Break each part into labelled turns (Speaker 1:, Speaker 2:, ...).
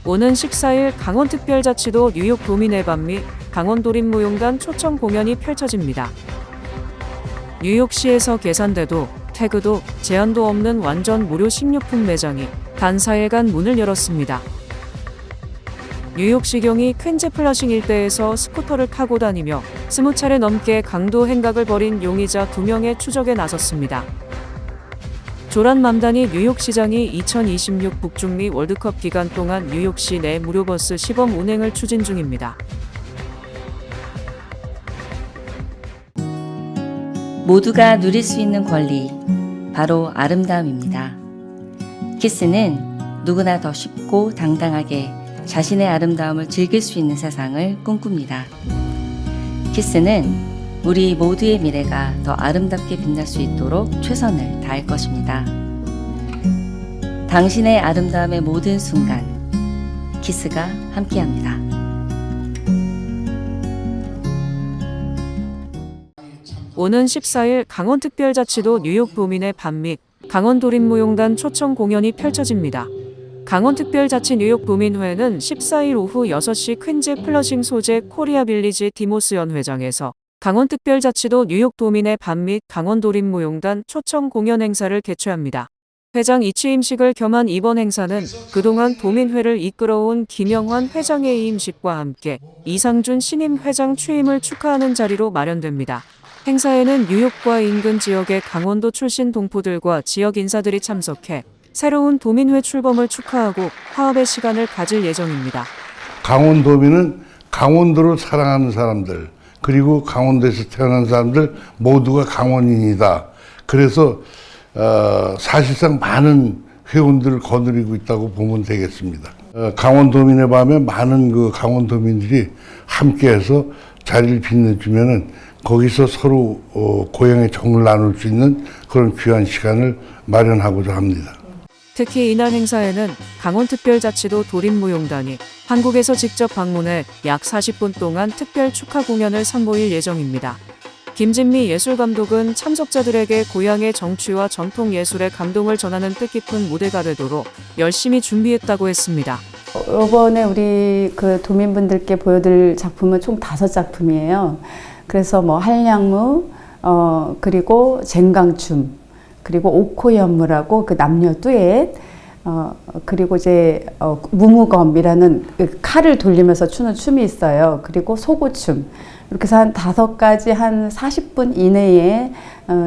Speaker 1: 오는 14일 강원특별자치도 뉴욕 도민의 밤 및 강원도립무용단 초청 공연이 펼쳐집니다. 뉴욕시에서 계산대도 태그도 제한도 없는 완전 무료 식료품 매장이 단 4일간 문을 열었습니다. 뉴욕시경이 퀸즈 플러싱 일대에서 스쿠터를 타고 다니며 20차례 넘게 강도 행각을 벌인 용의자 2명의 추적에 나섰습니다. 조란 맘다니 뉴욕시장이 2026 북중미 월드컵 기간 동안 뉴욕시 내 무료 버스 시범 운행을 추진 중입니다.
Speaker 2: 모두가 누릴 수 있는 권리, 바로 아름다움입니다. 키스는 누구나 더 쉽고 당당하게 자신의 아름다움을 즐길 수 있는 세상을 꿈꿉니다. 키스는 우리 모두의 미래가 더 아름답게 빛날 수 있도록 최선을 다할 것입니다. 당신의 아름다움의 모든 순간, 키스가 함께합니다.
Speaker 1: 오는 14일 강원특별자치도 뉴욕 도민의 밤 및 강원도립무용단 초청 공연이 펼쳐집니다. 강원특별자치 뉴욕 도민회는 14일 오후 6시 퀸즈 플러싱 소재 코리아 빌리지 디모스 연회장에서 강원특별자치도 뉴욕 도민의 밤 및 강원도립무용단 초청 공연 행사를 개최합니다. 회장 이취임식을 겸한 이번 행사는 그동안 도민회를 이끌어온 김영환 회장의 임식과 함께 이상준 신임 회장 취임을 축하하는 자리로 마련됩니다. 행사에는 뉴욕과 인근 지역의 강원도 출신 동포들과 지역 인사들이 참석해 새로운 도민회 출범을 축하하고 화합의 시간을 가질 예정입니다.
Speaker 3: 강원도민은 강원도를 사랑하는 사람들, 그리고 강원도에서 태어난 사람들 모두가 강원인이다. 그래서 사실상 많은 회원들을 거느리고 있다고 보면 되겠습니다. 강원도민의 밤에 많은 그 강원도민들이 함께해서 자리를 빛내주면은 거기서 서로 고향의 정을 나눌 수 있는 그런 귀한 시간을 마련하고자 합니다.
Speaker 1: 특히 이날 행사에는 강원특별자치도 도립무용단이 한국에서 직접 방문해 약 40분 동안 특별 축하 공연을 선보일 예정입니다. 김진미 예술감독은 참석자들에게 고향의 정취와 전통 예술의 감동을 전하는 뜻깊은 무대가 되도록 열심히 준비했다고 했습니다.
Speaker 4: 이번에 우리 그 도민분들께 보여드릴 작품은 총 5작품이에요. 그래서 뭐 한량무, 그리고 쟁강춤, 그리고 옥호연무라고 그 남녀 듀엣, 그리고 이제 무무검이라는 그 칼을 돌리면서 추는 춤이 있어요. 그리고 소고춤. 이렇게 해서 한 5가지 한 40분 이내의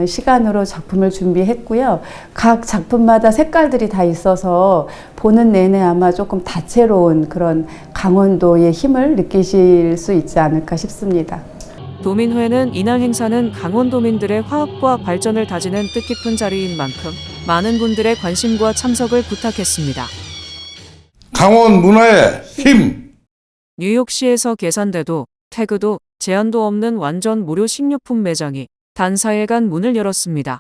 Speaker 4: 시간으로 작품을 준비했고요. 각 작품마다 색깔들이 다 있어서 보는 내내 아마 조금 다채로운 그런 강원도의 힘을 느끼실 수 있지 않을까 싶습니다.
Speaker 1: 도민회는 이날 행사는 강원도민들의 화합과 발전을 다지는 뜻깊은 자리인 만큼 많은 분들의 관심과 참석을 부탁했습니다.
Speaker 3: 강원 문화의 힘!
Speaker 1: 뉴욕시에서 계산대도 태그도 제한도 없는 완전 무료 식료품 매장이 단 4일간 문을 열었습니다.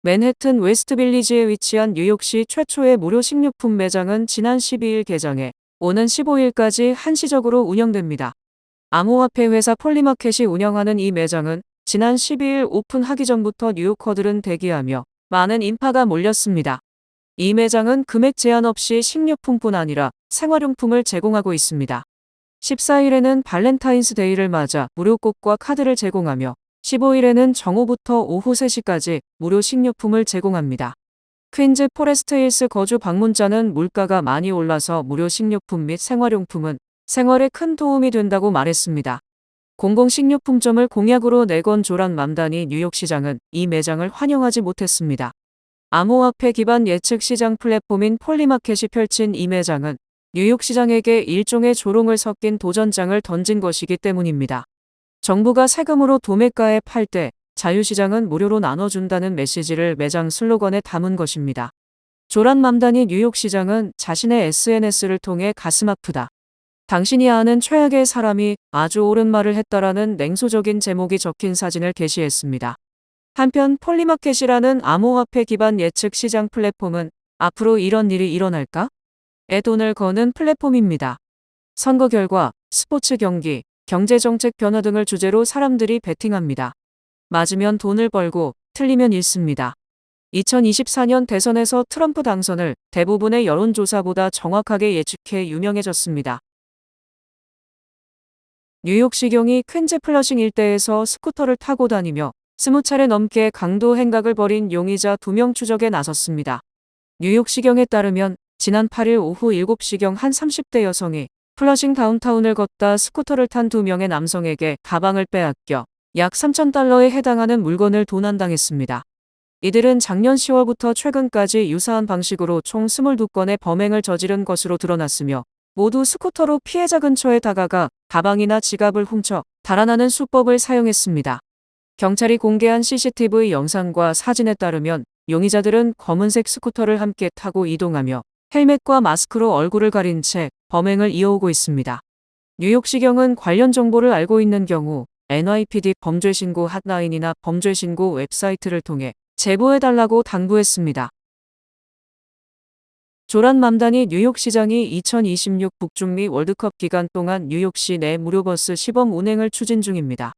Speaker 1: 맨해튼 웨스트빌리지에 위치한 뉴욕시 최초의 무료 식료품 매장은 지난 12일 개장해 오는 15일까지 한시적으로 운영됩니다. 암호화폐 회사 폴리마켓이 운영하는 이 매장은 지난 12일 오픈하기 전부터 뉴요커들은 대기하며 많은 인파가 몰렸습니다. 이 매장은 금액 제한 없이 식료품뿐 아니라 생활용품을 제공하고 있습니다. 14일에는 발렌타인스데이를 맞아 무료 꽃과 카드를 제공하며 15일에는 정오부터 오후 3시까지 무료 식료품을 제공합니다. 퀸즈 포레스트 힐스 거주 방문자는 물가가 많이 올라서 무료 식료품 및 생활용품은 생활에 큰 도움이 된다고 말했습니다. 공공식료품점을 공약으로 내건 조란 맘다니 뉴욕시장은 이 매장을 환영하지 못했습니다. 암호화폐 기반 예측 시장 플랫폼인 폴리마켓이 펼친 이 매장은 뉴욕시장에게 일종의 조롱을 섞인 도전장을 던진 것이기 때문입니다. 정부가 세금으로 도매가에 팔 때 자유시장은 무료로 나눠준다는 메시지를 매장 슬로건에 담은 것입니다. 조란 맘다니 뉴욕시장은 자신의 SNS를 통해 가슴 아프다. 당신이 아는 최악의 사람이 아주 옳은 말을 했다라는 냉소적인 제목이 적힌 사진을 게시했습니다. 한편 폴리마켓이라는 암호화폐 기반 예측 시장 플랫폼은 앞으로 이런 일이 일어날까? 에 돈을 거는 플랫폼입니다. 선거 결과, 스포츠 경기, 경제정책 변화 등을 주제로 사람들이 베팅합니다. 맞으면 돈을 벌고 틀리면 잃습니다. 2024년 대선에서 트럼프 당선을 대부분의 여론조사보다 정확하게 예측해 유명해졌습니다. 뉴욕시경이 퀸즈 플러싱 일대에서 스쿠터를 타고 다니며 20차례 넘게 강도 행각을 벌인 용의자 2명 추적에 나섰습니다. 뉴욕시경에 따르면 지난 8일 오후 7시경 한 30대 여성이 플러싱 다운타운을 걷다 스쿠터를 탄 2명의 남성에게 가방을 빼앗겨 약 3,000달러에 해당하는 물건을 도난당했습니다. 이들은 작년 10월부터 최근까지 유사한 방식으로 총 22건의 범행을 저지른 것으로 드러났으며 모두 스쿠터로 피해자 근처에 다가가 가방이나 지갑을 훔쳐 달아나는 수법을 사용했습니다. 경찰이 공개한 CCTV 영상과 사진에 따르면 용의자들은 검은색 스쿠터를 함께 타고 이동하며 헬멧과 마스크로 얼굴을 가린 채 범행을 이어오고 있습니다. 뉴욕시경은 관련 정보를 알고 있는 경우 NYPD 범죄신고 핫라인이나 범죄신고 웹사이트를 통해 제보해달라고 당부했습니다. 조란 맘다니 뉴욕시장이 2026 북중미 월드컵 기간 동안 뉴욕시 내 무료버스 시범 운행을 추진 중입니다.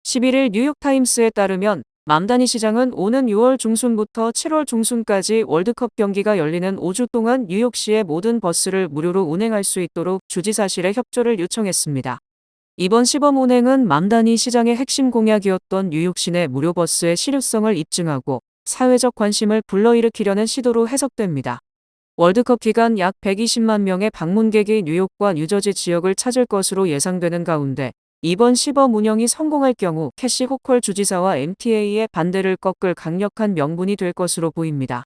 Speaker 1: 11일 뉴욕타임스에 따르면 맘다니 시장은 오는 6월 중순부터 7월 중순까지 월드컵 경기가 열리는 5주 동안 뉴욕시의 모든 버스를 무료로 운행할 수 있도록 주지사실에 협조를 요청했습니다. 이번 시범 운행은 맘다니 시장의 핵심 공약이었던 뉴욕시 내 무료버스의 실효성을 입증하고 사회적 관심을 불러일으키려는 시도로 해석됩니다. 월드컵 기간 약 120만 명의 방문객이 뉴욕과 뉴저지 지역을 찾을 것으로 예상되는 가운데 이번 시범 운영이 성공할 경우 캐시 호컬 주지사와 MTA의 반대를 꺾을 강력한 명분이 될 것으로 보입니다.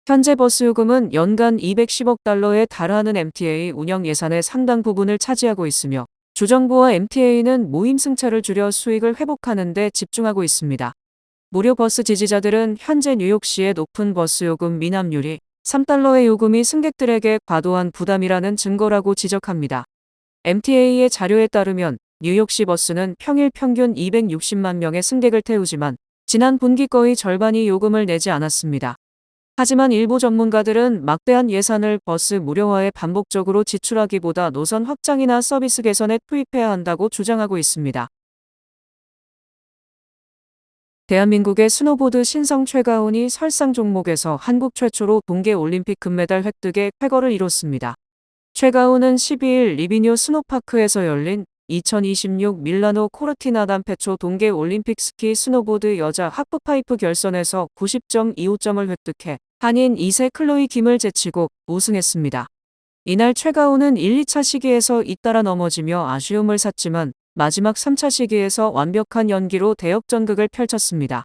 Speaker 1: 현재 버스 요금은 연간 210억 달러에 달하는 MTA 운영 예산의 상당 부분을 차지하고 있으며 주정부와 MTA는 모임 승차를 줄여 수익을 회복하는 데 집중하고 있습니다. 무료 버스 지지자들은 현재 뉴욕시의 높은 버스 요금 미납률이 3달러의 요금이 승객들에게 과도한 부담이라는 증거라고 지적합니다. MTA의 자료에 따르면 뉴욕시 버스는 평일 평균 260만 명의 승객을 태우지만 지난 분기 거의 절반이 요금을 내지 않았습니다. 하지만 일부 전문가들은 막대한 예산을 버스 무료화에 반복적으로 지출하기보다 노선 확장이나 서비스 개선에 투입해야 한다고 주장하고 있습니다. 대한민국의 스노보드 신성 최가훈이 설상 종목에서 한국 최초로 동계올림픽 금메달 획득에 쾌거를 이뤘습니다. 최가훈은 12일 리비뇨 스노파크에서 열린 2026 밀라노 코르티나 담페초 동계올림픽 스키 스노보드 여자 하프파이프 결선에서 90.25점을 획득해 한인 2세 클로이 김을 제치고 우승했습니다. 이날 최가훈은 1, 2차 시기에서 잇따라 넘어지며 아쉬움을 샀지만 마지막 3차 시기에서 완벽한 연기로 대역전극을 펼쳤습니다.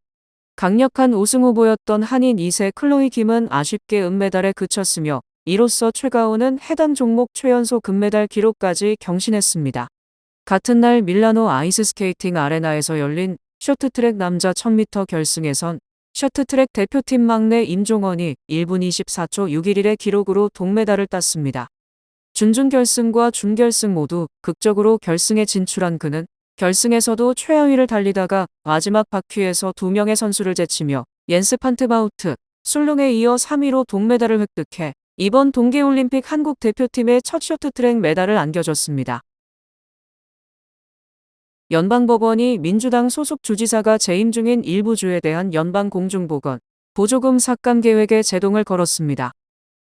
Speaker 1: 강력한 우승 후보였던 한인 2세 클로이 김은 아쉽게 은메달에 그쳤으며 이로써 최가훈은 해당 종목 최연소 금메달 기록까지 경신했습니다. 같은 날 밀라노 아이스스케이팅 아레나에서 열린 쇼트트랙 남자 1000m 결승에선 쇼트트랙 대표팀 막내 임종원이 1분 24초 611의 기록으로 동메달을 땄습니다. 준준결승과 준결승 모두 극적으로 결승에 진출한 그는 결승에서도 최하위를 달리다가 마지막 바퀴에서 2명의 선수를 제치며 옌스 판트바우트, 술룽에 이어 3위로 동메달을 획득해 이번 동계올림픽 한국 대표팀의 첫 쇼트트랙 메달을 안겨줬습니다. 연방법원이 민주당 소속 주지사가 재임 중인 일부 주에 대한 연방공중보건, 보조금 삭감 계획에 제동을 걸었습니다.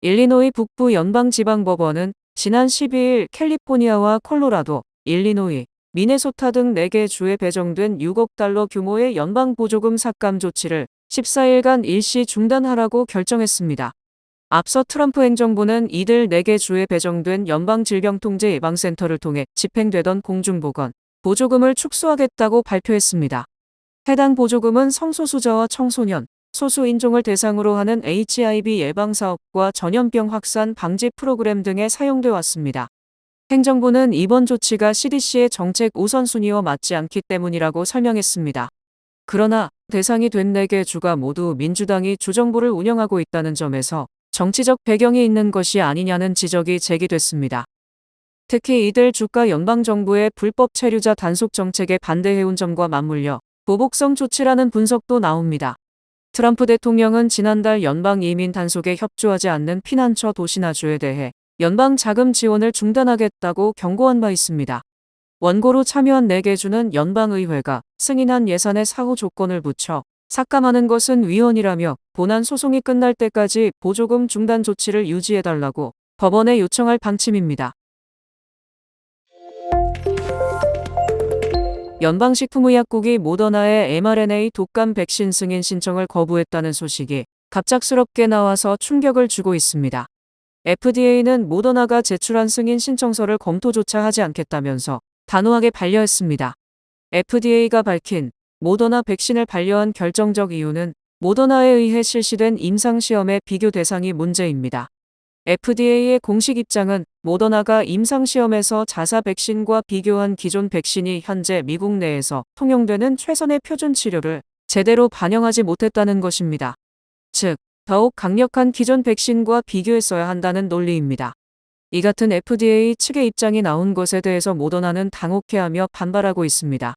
Speaker 1: 일리노이 북부 연방지방법원은 지난 12일 캘리포니아와 콜로라도, 일리노이, 미네소타 등 4개 주에 배정된 6억 달러 규모의 연방보조금 삭감 조치를 14일간 일시 중단하라고 결정했습니다. 앞서 트럼프 행정부는 이들 4개 주에 배정된 연방질병통제예방센터를 통해 집행되던 공중보건, 보조금을 축소하겠다고 발표했습니다. 해당 보조금은 성소수자와 청소년, 소수인종을 대상으로 하는 HIV 예방사업과 전염병 확산 방지 프로그램 등에 사용돼 왔습니다. 행정부는 이번 조치가 CDC의 정책 우선순위와 맞지 않기 때문이라고 설명했습니다. 그러나 대상이 된 4개 주가 모두 민주당이 주정부를 운영하고 있다는 점에서 정치적 배경이 있는 것이 아니냐는 지적이 제기됐습니다. 특히 이들 주가 연방정부의 불법 체류자 단속 정책에 반대해온 점과 맞물려 보복성 조치라는 분석도 나옵니다. 트럼프 대통령은 지난달 연방 이민 단속에 협조하지 않는 피난처 도시나 주에 대해 연방 자금 지원을 중단하겠다고 경고한 바 있습니다. 원고로 참여한 4개 주는 연방의회가 승인한 예산에 사후 조건을 붙여 삭감하는 것은 위헌이라며 본안 소송이 끝날 때까지 보조금 중단 조치를 유지해달라고 법원에 요청할 방침입니다. 연방식품의약국이 모더나의 mRNA 독감 백신 승인 신청을 거부했다는 소식이 갑작스럽게 나와서 충격을 주고 있습니다. FDA는 모더나가 제출한 승인 신청서를 검토조차 하지 않겠다면서 단호하게 반려했습니다. FDA가 밝힌 모더나 백신을 반려한 결정적 이유는 모더나에 의해 실시된 임상시험의 비교 대상이 문제입니다. FDA의 공식 입장은 모더나가 임상시험에서 자사 백신과 비교한 기존 백신이 현재 미국 내에서 통용되는 최선의 표준 치료를 제대로 반영하지 못했다는 것입니다. 즉, 더욱 강력한 기존 백신과 비교했어야 한다는 논리입니다. 이 같은 FDA 측의 입장이 나온 것에 대해서 모더나는 당혹해하며 반발하고 있습니다.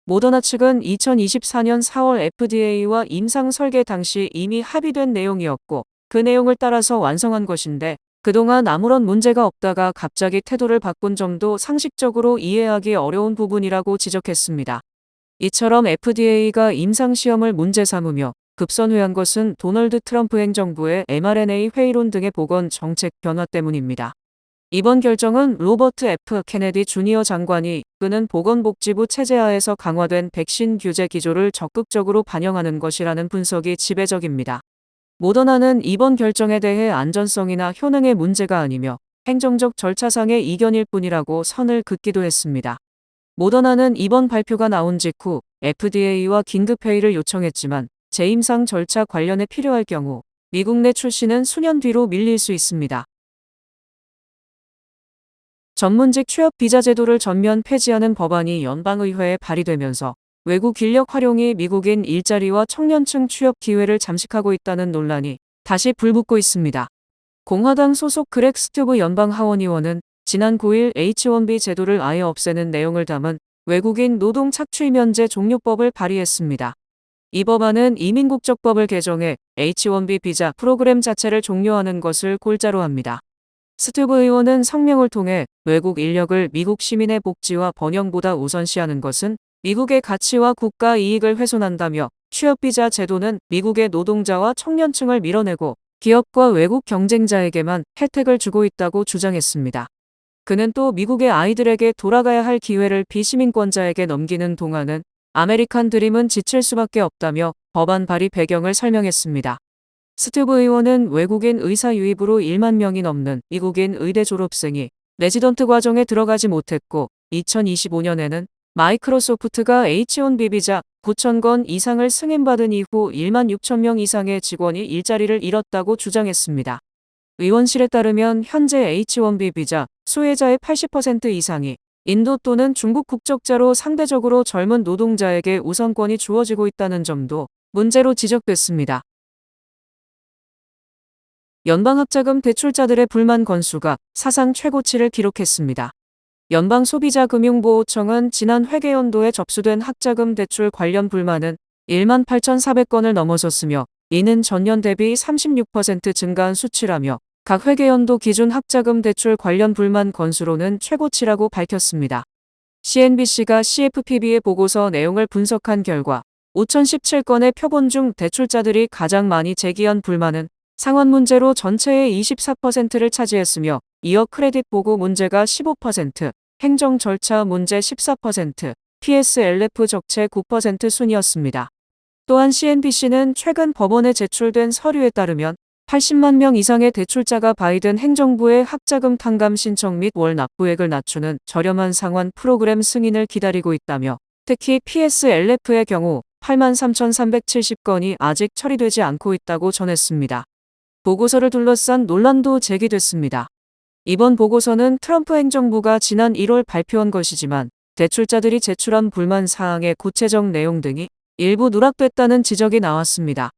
Speaker 1: 모더나 측은 2024년 4월 FDA와 임상 설계 당시 이미 합의된 내용이었고 그 내용을 따라서 완성한 것인데 그동안 아무런 문제가 없다가 갑자기 태도를 바꾼 점도 상식적으로 이해하기 어려운 부분이라고 지적했습니다. 이처럼 FDA가 임상시험을 문제 삼으며 급선회한 것은 도널드 트럼프 행정부의 mRNA 회의론 등의 보건 정책 변화 때문입니다. 이번 결정은 로버트 F. 케네디 주니어 장관이 이끄는 보건복지부 체제하에서 강화된 백신 규제 기조를 적극적으로 반영하는 것이라는 분석이 지배적입니다. 모더나는 이번 결정에 대해 안전성이나 효능의 문제가 아니며 행정적 절차상의 이견일 뿐이라고 선을 긋기도 했습니다. 모더나는 이번 발표가 나온 직후 FDA와 긴급회의를 요청했지만 재임상 절차 관련에 필요할 경우 미국 내 출시는 수년 뒤로 밀릴 수 있습니다. 전문직 취업 비자 제도를 전면 폐지하는 법안이 연방의회에 발의되면서 외국 인력 활용이 미국인 일자리와 청년층 취업 기회를 잠식하고 있다는 논란이 다시 불붙고 있습니다. 공화당 소속 그렉 스튜브 연방 하원의원은 지난 9일 H-1B 제도를 아예 없애는 내용을 담은 외국인 노동 착취 면제 종료법을 발의했습니다. 이 법안은 이민국적법을 개정해 H-1B 비자 프로그램 자체를 종료하는 것을 골자로 합니다. 스튜브 의원은 성명을 통해 외국 인력을 미국 시민의 복지와 번영보다 우선시하는 것은 미국의 가치와 국가 이익을 훼손한다며 취업비자 제도는 미국의 노동자와 청년층을 밀어내고 기업과 외국 경쟁자에게만 혜택을 주고 있다고 주장했습니다. 그는 또 미국의 아이들에게 돌아가야 할 기회를 비시민권자에게 넘기는 동안은 아메리칸 드림은 지칠 수밖에 없다며 법안 발의 배경을 설명했습니다. 스튜브 의원은 외국인 의사 유입으로 1만 명이 넘는 미국인 의대 졸업생이 레지던트 과정에 들어가지 못했고 2025년에는 마이크로소프트가 H-1B 비자 9,000건 이상을 승인받은 이후 1만 6천 명 이상의 직원이 일자리를 잃었다고 주장했습니다. 의원실에 따르면 현재 H-1B 비자 수혜자의 80% 이상이 인도 또는 중국 국적자로 상대적으로 젊은 노동자에게 우선권이 주어지고 있다는 점도 문제로 지적됐습니다. 연방학자금 대출자들의 불만 건수가 사상 최고치를 기록했습니다. 연방소비자금융보호청은 지난 회계연도에 접수된 학자금 대출 관련 불만은 1만 8,400건을 넘어섰으며 이는 전년 대비 36% 증가한 수치라며 각 회계연도 기준 학자금 대출 관련 불만 건수로는 최고치라고 밝혔습니다. CNBC가 CFPB의 보고서 내용을 분석한 결과 5,017건의 표본 중 대출자들이 가장 많이 제기한 불만은 상환 문제로 전체의 24%를 차지했으며 이어 크레딧 보고 문제가 15%, 행정 절차 문제 14%, PSLF 적체 9% 순이었습니다. 또한 CNBC는 최근 법원에 제출된 서류에 따르면 80만 명 이상의 대출자가 발의된 행정부의 학자금 탕감 신청 및 월 납부액을 낮추는 저렴한 상환 프로그램 승인을 기다리고 있다며 특히 PSLF의 경우 83,370건이 아직 처리되지 않고 있다고 전했습니다. 보고서를 둘러싼 논란도 제기됐습니다. 이번 보고서는 트럼프 행정부가 지난 1월 발표한 것이지만 대출자들이 제출한 불만 사항의 구체적 내용 등이 일부 누락됐다는 지적이 나왔습니다.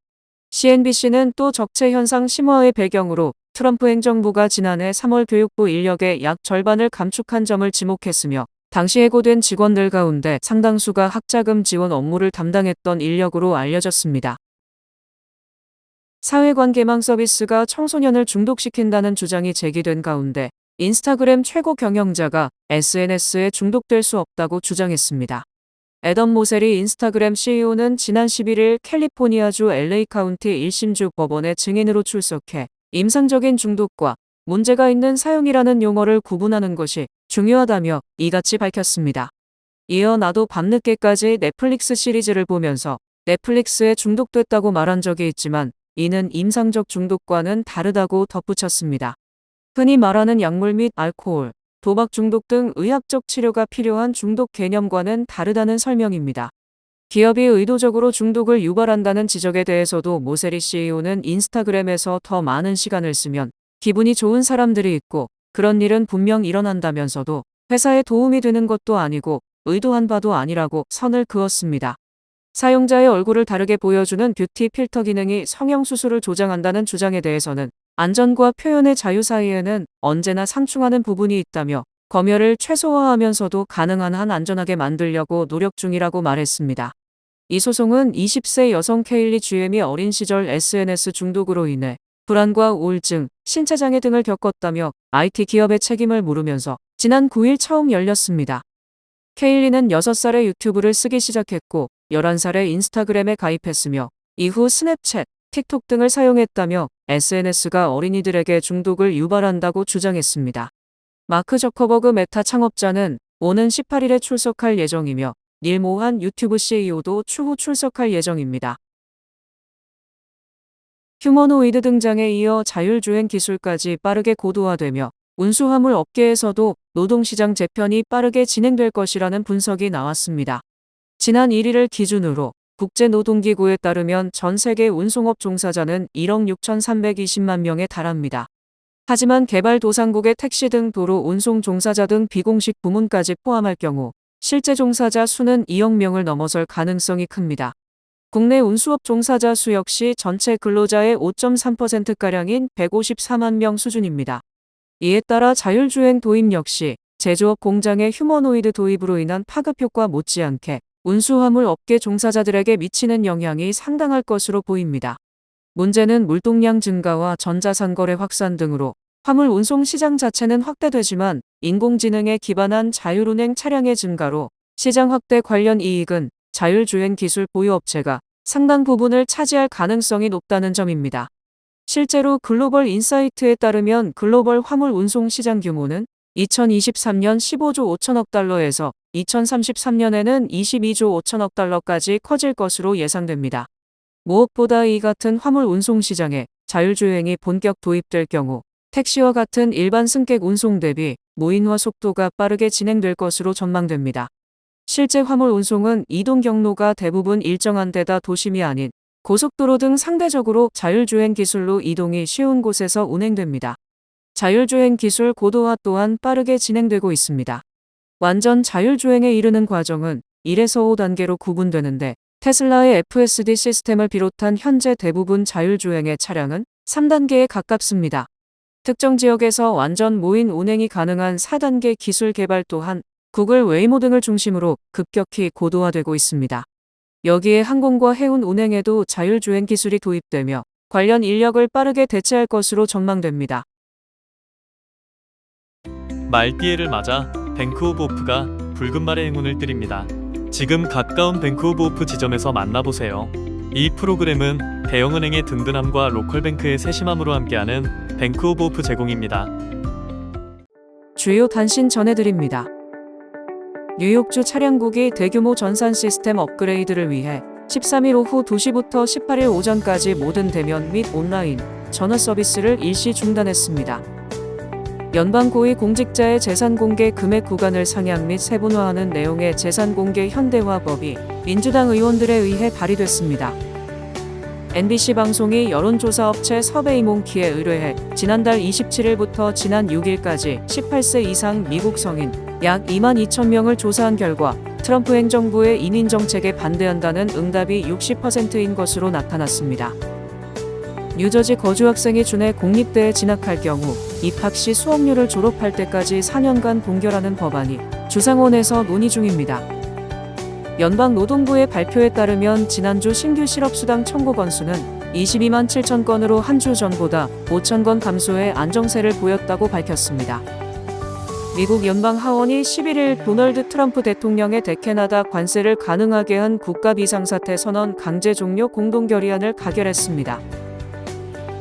Speaker 1: CNBC는 또 적체 현상 심화의 배경으로 트럼프 행정부가 지난해 3월 교육부 인력의 약 절반을 감축한 점을 지목했으며 당시 해고된 직원들 가운데 상당수가 학자금 지원 업무를 담당했던 인력으로 알려졌습니다. 사회관계망 서비스가 청소년을 중독시킨다는 주장이 제기된 가운데 인스타그램 최고 경영자가 SNS에 중독될 수 없다고 주장했습니다. 애덤 모셀이 인스타그램 CEO는 지난 11일 캘리포니아주 LA 카운티 1심주 법원에 증인으로 출석해 임상적인 중독과 문제가 있는 사용이라는 용어를 구분하는 것이 중요하다며 이같이 밝혔습니다. 이어 나도 밤늦게까지 넷플릭스 시리즈를 보면서 넷플릭스에 중독됐다고 말한 적이 있지만 이는 임상적 중독과는 다르다고 덧붙였습니다. 흔히 말하는 약물 및 알코올, 도박 중독 등 의학적 치료가 필요한 중독 개념과는 다르다는 설명입니다. 기업이 의도적으로 중독을 유발한다는 지적에 대해서도 모세리 CEO는 인스타그램에서 더 많은 시간을 쓰면 기분이 좋은 사람들이 있고 그런 일은 분명 일어난다면서도 회사에 도움이 되는 것도 아니고 의도한 바도 아니라고 선을 그었습니다. 사용자의 얼굴을 다르게 보여주는 뷰티 필터 기능이 성형수술을 조장한다는 주장에 대해서는 안전과 표현의 자유 사이에는 언제나 상충하는 부분이 있다며 검열을 최소화하면서도 가능한 한 안전하게 만들려고 노력 중이라고 말했습니다. 이 소송은 20세 여성 케일리 GM이 어린 시절 SNS 중독으로 인해 불안과 우울증, 신체장애 등을 겪었다며 IT 기업의 책임을 물으면서 지난 9일 처음 열렸습니다. 케일리는 6살에 유튜브를 쓰기 시작했고 11살에 인스타그램에 가입했으며 이후 스냅챗, 틱톡 등을 사용했다며 SNS가 어린이들에게 중독을 유발한다고 주장했습니다. 마크 저커버그 메타 창업자는 오는 18일에 출석할 예정이며 닐 모한 유튜브 CEO도 추후 출석할 예정입니다. 휴머노이드 등장에 이어 자율주행 기술까지 빠르게 고도화되며 운수화물 업계에서도 노동시장 재편이 빠르게 진행될 것이라는 분석이 나왔습니다. 지난 1일을 기준으로 국제노동기구에 따르면 전 세계 운송업 종사자는 1억 6,320만 명에 달합니다. 하지만 개발도상국의 택시 등 도로 운송 종사자 등 비공식 부문까지 포함할 경우 실제 종사자 수는 2억 명을 넘어설 가능성이 큽니다. 국내 운수업 종사자 수 역시 전체 근로자의 5.3%가량인 154만 명 수준입니다. 이에 따라 자율주행 도입 역시 제조업 공장의 휴머노이드 도입으로 인한 파급 효과 못지않게 운수화물 업계 종사자들에게 미치는 영향이 상당할 것으로 보입니다. 문제는 물동량 증가와 전자상거래 확산 등으로 화물 운송 시장 자체는 확대되지만 인공지능에 기반한 자율운행 차량의 증가로 시장 확대 관련 이익은 자율주행 기술 보유업체가 상당 부분을 차지할 가능성이 높다는 점입니다. 실제로 글로벌 인사이트에 따르면 글로벌 화물 운송 시장 규모는 2023년 15조 5천억 달러에서 2033년에는 22조 5천억 달러까지 커질 것으로 예상됩니다. 무엇보다 이 같은 화물 운송 시장에 자율주행이 본격 도입될 경우 택시와 같은 일반 승객 운송 대비 무인화 속도가 빠르게 진행될 것으로 전망됩니다. 실제 화물 운송은 이동 경로가 대부분 일정한 데다 도심이 아닌 고속도로 등 상대적으로 자율주행 기술로 이동이 쉬운 곳에서 운행됩니다. 자율주행 기술 고도화 또한 빠르게 진행되고 있습니다. 완전 자율주행에 이르는 과정은 1에서 5단계로 구분되는데 테슬라의 FSD 시스템을 비롯한 현재 대부분 자율주행의 차량은 3단계에 가깝습니다. 특정 지역에서 완전 무인 운행이 가능한 4단계 기술 개발 또한 구글 웨이모 등을 중심으로 급격히 고도화되고 있습니다. 여기에 항공과 해운 운행에도 자율주행 기술이 도입되며 관련 인력을 빠르게 대체할 것으로 전망됩니다.
Speaker 5: 말띠해를 맞아 뱅크 오브 오프가 붉은 말의 행운을 드립니다. 지금 가까운 뱅크 오브 오프 지점에서 만나보세요. 이 프로그램은 대형은행의 든든함과 로컬뱅크의 세심함으로 함께하는 뱅크 오브 오프 제공입니다.
Speaker 1: 주요 단신 전해드립니다. 뉴욕주 차량국이 대규모 전산 시스템 업그레이드를 위해 13일 오후 2시부터 18일 오전까지 모든 대면 및 온라인 전화 서비스를 일시 중단했습니다. 연방 고위 공직자의 재산 공개 금액 구간을 상향 및 세분화하는 내용의 재산 공개 현대화법이 민주당 의원들에 의해 발의됐습니다. NBC 방송이 여론조사업체 서베이몽키에 의뢰해 지난달 27일부터 지난 6일까지 18세 이상 미국 성인 약 2만 2천 명을 조사한 결과 트럼프 행정부의 이민 정책에 반대한다는 응답이 60%인 것으로 나타났습니다. 뉴저지 거주 학생이 준해 공립대에 진학할 경우 입학 시 수업료를 졸업할 때까지 4년간 동결하는 법안이 주상원에서 논의 중입니다. 연방노동부의 발표에 따르면 지난주 신규 실업수당 청구 건수는 22만 7천 건으로 한 주 전보다 5천 건 감소해 안정세를 보였다고 밝혔습니다. 미국 연방 하원이 11일 도널드 트럼프 대통령의 대캐나다 관세를 가능하게 한 국가 비상사태 선언 강제 종료 공동 결의안을 가결했습니다.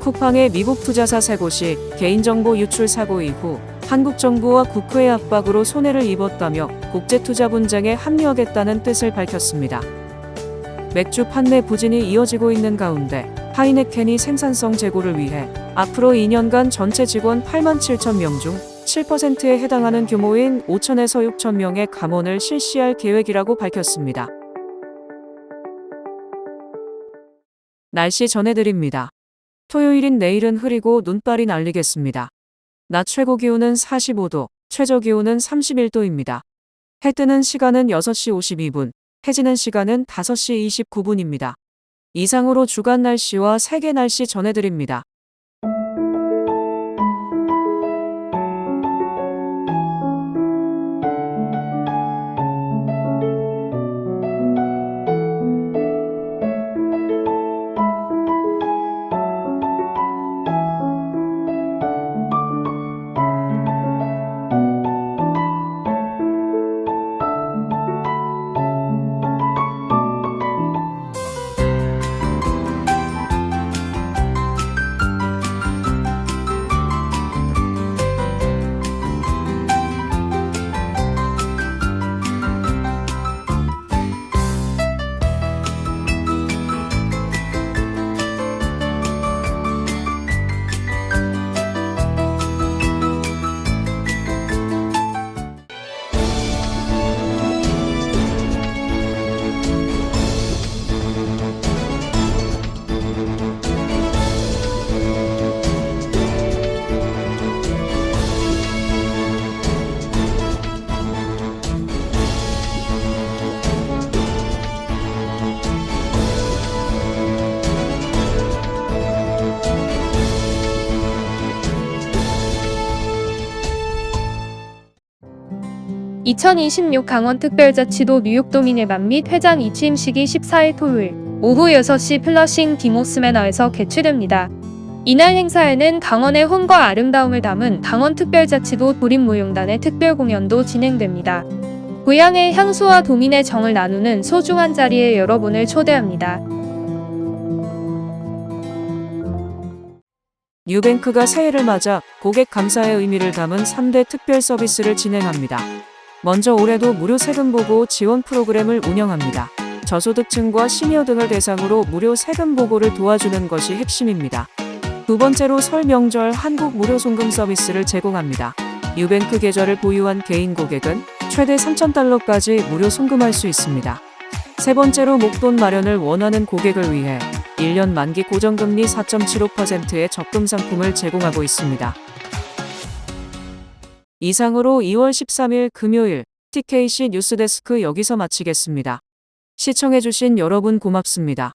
Speaker 1: 쿠팡의 미국 투자사 3곳이 개인정보 유출 사고 이후 한국 정부와 국회의 압박으로 손해를 입었다며 국제투자 분쟁에 합류하겠다는 뜻을 밝혔습니다. 맥주 판매 부진이 이어지고 있는 가운데 하이네켄이 생산성 제고를 위해 앞으로 2년간 전체 직원 8만 7천 명 중 7%에 해당하는 규모인 5천에서 6천 명의 감원을 실시할 계획이라고 밝혔습니다. 날씨 전해드립니다. 토요일인 내일은 흐리고 눈발이 날리겠습니다. 낮 최고 기온은 45도, 최저 기온은 31도입니다. 해 뜨는 시간은 6시 52분, 해 지는 시간은 5시 29분입니다. 이상으로 주간 날씨와 세계 날씨 전해드립니다.
Speaker 6: (2026) 강원특별자치도 뉴욕도민회관 및 회장 이취임식이 14일 토요일 오후 6시 플러싱 디모스 매너에서 개최됩니다. 이날 행사에는 강원의 혼과 아름다움을 담은 강원특별자치도 도립무용단의 특별공연도 진행됩니다. 고향의 향수와 도민의 정을 나누는 소중한 자리에 여러분을 초대합니다.
Speaker 1: 뉴뱅크가 새해를 맞아 고객 감사의 의미를 담은 3대 특별 서비스를 진행합니다. 먼저 올해도 무료 세금 보고 지원 프로그램을 운영합니다. 저소득층과 시니어 등을 대상으로 무료 세금 보고를 도와주는 것이 핵심입니다. 두 번째로 설 명절 한국 무료 송금 서비스를 제공합니다. 뉴뱅크 계좌를 보유한 개인 고객은 최대 3,000달러까지 무료 송금할 수 있습니다. 세 번째로 목돈 마련을 원하는 고객을 위해 1년 만기 고정금리 4.75%의 적금 상품을 제공하고 있습니다. 이상으로 2월 13일 금요일 TKC 뉴스데스크 여기서 마치겠습니다. 시청해주신 여러분 고맙습니다.